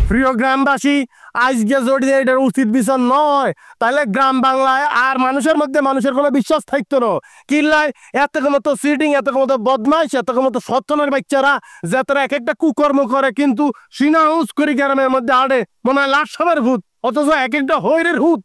প্রিয় গ্রামবাসী, আজকে যদি এটার উচিত বিচার নয় তাহলে গ্রাম বাংলায় আর মানুষের মধ্যে মানুষের কোনো বিশ্বাস থাকতো না। কিল্লায় এত মতো সিটিং, এত মতো বদমাইশ, এত মতো সচ্ছনের বাচ্চারা যারা এক একটা কুকর্ম করে কিন্তু সিনাউস করে গ্রামের মধ্যে আড়ে মনে হয় লাশাবের ভূত, অথচ এক একটা হৈরের ভূত।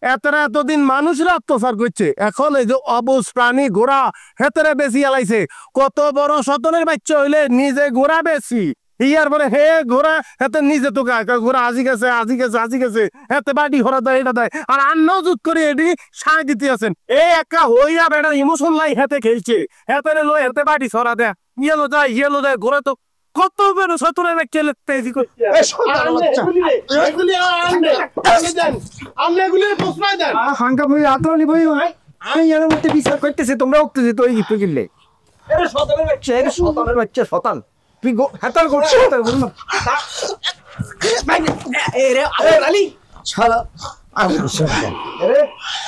এতদিন মানুষরা অত্যাচার করছে, এখন এই যে অবুজ প্রাণী ঘোড়া হেতরে বেশি এলাইছে। কত বড় সতনের বাচ্চা হইলে নিজে ঘোড়া বেশি, ইয়ার পরে হে ঘোড়া হেতে নিজে তো ঘোড়া আজি গেছে হেতে বাড়ি ঘোড়া দেয়, এটা দেয়। আর আন্ন জুত করে এটি সায় দিতে আছেন। এই একটা হইয়া বেটা ইমোশন লাই হেতে খেলছে, হেতে লো হেতে বাড়ি ছড়া দেয়, ইয়েলো দেয় ঘোড়া তো কত বড় সতনের বাচ্চা তেজি করছে। আমি এর মধ্যে বিচার করতেছি, তোমরা উঠতেছি তো একটু কিনলে সতনের বাচ্চা সতান তুই হাতার করছো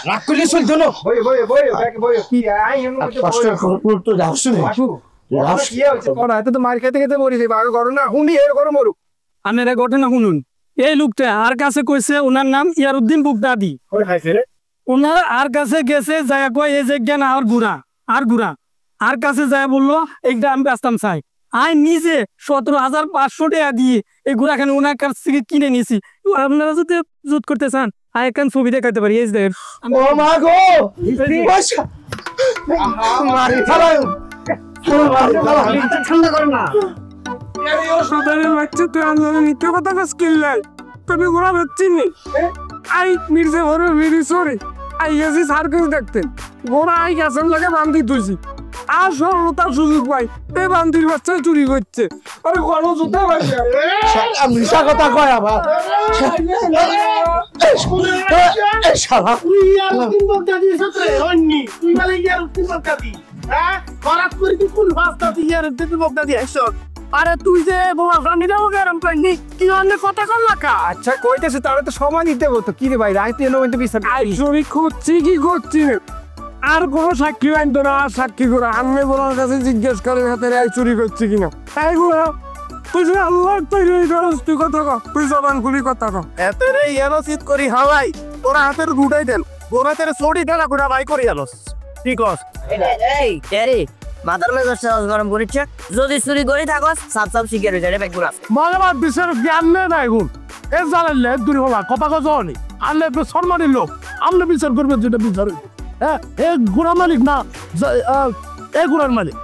রাগ করলে চলতো না। মার খেতে খেতে মরিছে ঘটনা শুনি এরকম মরুক। আনের ঘটনা শুনুন। এই লোকটা আর কাছে কইছে ওনার নাম ইয়ারউদ্দিন বুগদাদি। ওনার আর কাছে গেছে যায় কয় এই যে জ্ঞান আর গুড়া আর কাছে যায় বললো এইটা আমি বেচতাম চাই। আই নিজে 17,500 টাকা দিয়ে এই গুড়াখানে ওনার কাছ থেকে কিনে নিয়েছি। আপনারা যদি জুত করতে চান আই এখান ছবি দেখাতে পারি। এই যে ঠান্ডা করে না বাচ্চা তুই আন্দোলন মিথ্যে কথা স্কিল নাই, তুমি ঘোরা হচ্ছি নি। আই মির্জা ভরে ভেরি সরি আই গেছি সার্কাস দেখতে, ঘোড়া আই গেছেন লাগে বান্দি তুইছি। আর সরলতার সুযোগ পাই এই বান্দির বাচ্চা চুরি করছে। আরে গণযোদ্ধা মিশা কথা কয় আবার আরে তুই যে কথা কর লাকা। আচ্ছা কইতেছে তাহলে তো সময় দিতে হতো। কি রে ভাই রাইতে চুরি করছি কি করছি আর কোনো সাক্ষী আনতো না। সাক্ষী করে আমি বোনার কাছে জিজ্ঞেস করে হাতে চুরি করছি কিনা। তাই তুই যে আল্লাহ তৈরি তুই কথা কর, তুই জবান খুলি কথা কর। এতে চিত করি হাওয়াই তোরা হাতের গুটাই দেন, গোড়া তেরে চড়ি দেন গুড়া বাই করি আলোস। ঠিক আছে মাথার মেজাজ গরম করিচ্ছে, যদি চুরি করে থাকস সাপ সাপ শিখে রয়েছে ব্যাগ গুলা মজাবাদ বিচার জ্ঞান নাই গুণ এ জানাইলে দূর হলা কথা কজনি আনলে সম্মানের লোক আমলে বিচার করবে যেটা বিচার। হ্যাঁ এ গুড়া মালিক না এ গুড়ার মালিক।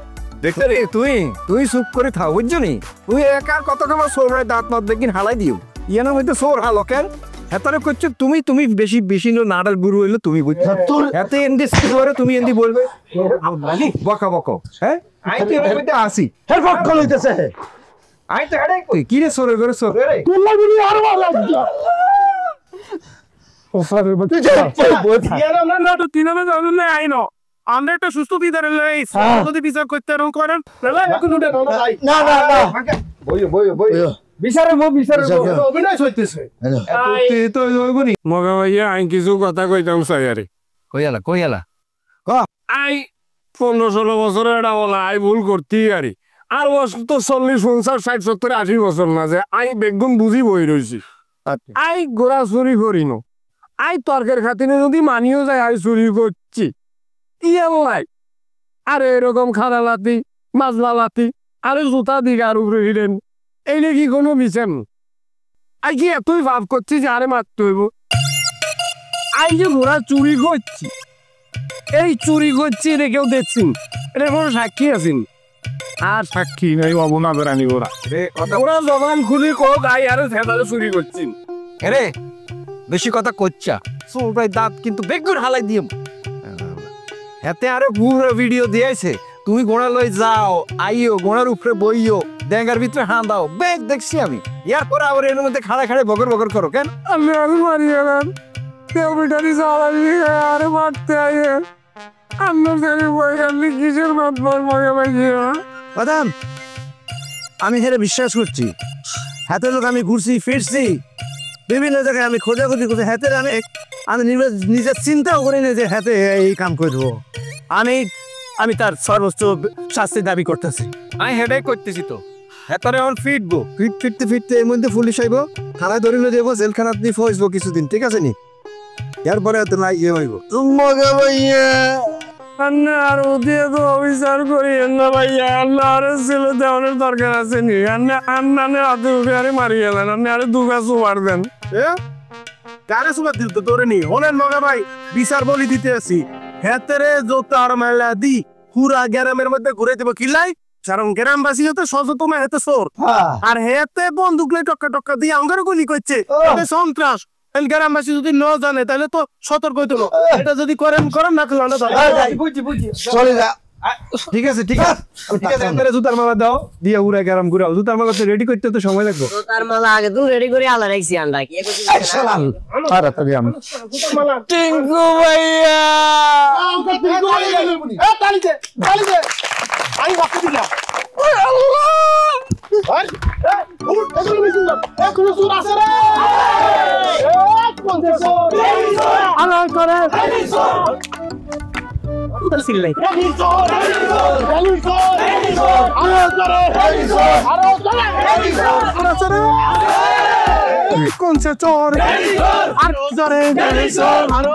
দেখতে রে তুই চুপ করে থাও বুঝছো নি। তুই একার কত কেমন সোর দাঁত মাত দেখিন হালাই দিও ইয়ানোর মধ্যে সোর হালো কেন হেতারে করছো তুমি বেশি নাড়ার গুরু হইলো তুমি বুঝছো। এতে এন্ডি করে তুমি এন্ডি বলবে বকা বকো। হ্যাঁ আই তো এর মধ্যে আসি হের পক্ষ লইতেছে আই তো হেডে কই কি রে সোরে করে সোরে রে তোলা গুলি আর ভালো ও সারে বাচ্চা ইয়ারা না তো তিনবে জানলে আইনো আমরা একটা সুস্থ বিচার লই যদি বিচার করতে রং করেন না এখন উঠে না বই বিচারে অভিনয় হইতেছে। তো হইবনি মগা ভাইয়া আই কিছু কথা কইতাম চাই আরে কইয়ালা আই 15-16 বছরের এটা বলা আই ভুল করতেই আরে আর বছর তো 40, 50, 60, 70, 80 বছর না যে আই বেগুন বুঝি বই রয়েছি। আই গোড়া চুরি করি ন আই তর্কের খাতিরে যদি মানিও যায় আই চুরি করছি ইয়ার নাই। আর এরকম খাড়া লাতি মাজলা লাতি আরে জুতা দিকে আর উপরে হিরেন এইটা কি কোনো বিচার আই কি এতই ভাব করছি যে আরে মারতে হইব। আই যে ঘোড়া চুরি করছি এই চুরি করছি এটা কেউ দেখছেন, এটা কোনো সাক্ষী আছেন আর সাক্ষী নাই অবনাদের আনি ওরা ওরা জবান খুলি কোক আই আরে সেটারে চুরি করছেন। রে বেশি কথা কচ্ছা সোর ভাই দাঁত কিন্তু বেগুন হালাই দিও এতে আরো পুরো ভিডিও দিয়েছে। তুমি গোড়া লই যাও আইও গোড়ার উপরে বইও ড্যাঙ্গার ভিতরে হাঁ দাও ব্যাগ দেখছি আমি ইয়ার পরে আবার এর মধ্যে খাড়া বগর করো কেন আমি মারি গেলাম কেউ বিটারি জ্বালাবি আরে মারতে আইয়ে কিসের বাদাম আমি হেরে বিশ্বাস করছি। হাতে লোক আমি ঘুরছি ফিরছি বিভিন্ন জায়গায় আমি খোঁজাখুঁজি করছি হাতে আমি নিজের চিন্তাও করি না যে হাতে এই কাম করবো। আমি তার সর্বোচ্চ শাস্তি দাবি করতেছি। আমি হেডাই করতেছি তো হেতারে এখন ফিরতে ফিরতে এর মধ্যে পুলিশ আইব, থানায় ধরিলে যাবো, জেলখানাত নিয়ে ফসবো কিছুদিন, ঠিক আছে নি? এরপরে এত না ইয়ে হইব। মগা ভাইয়া আন্না আর ওদিকে তো অবিচার করি না ভাইয়া, আল্লাহ আর ছেলে দেওয়ানোর দরকার আছে নি? আন্না হাতে উঠে আরে মারি গেলেন, আপনি আরে দুগা সুপার দেন। কারে সুবাদ দিল তো তোরে নি হলেন মগা ভাই, বিচার বলি দিতে আসি। হেতেরে জোতার মেলা দি পুরা গ্রামের মধ্যে ঘুরে দেবো কিলাই, কারণ গ্রামবাসী হতে সচেতন হেতে চোর, আর হেতে বন্দুক লাই টক্কা টক্কা দিয়ে আঙ্গারও গুলি করছে, সন্ত্রাস। গ্রামবাসী যদি ন জানে তাহলে তো সতর্ক হইতো, এটা যদি করেন না করলে চলে যা। ঠিক আছে হেতারে জুতার মালা দাও, দিয়ে উড়ে গেরাম ঘুরাও। জুতার মালা তো রেডি করতে তো সময় লাগবে। তার মালা আগে তুমি রেডি করে আলা রাখছি আন্ডা কি তাড়াতাড়ি আমি টিঙ্কু ভাইয়া কোন সে চোর আরো জরে আরো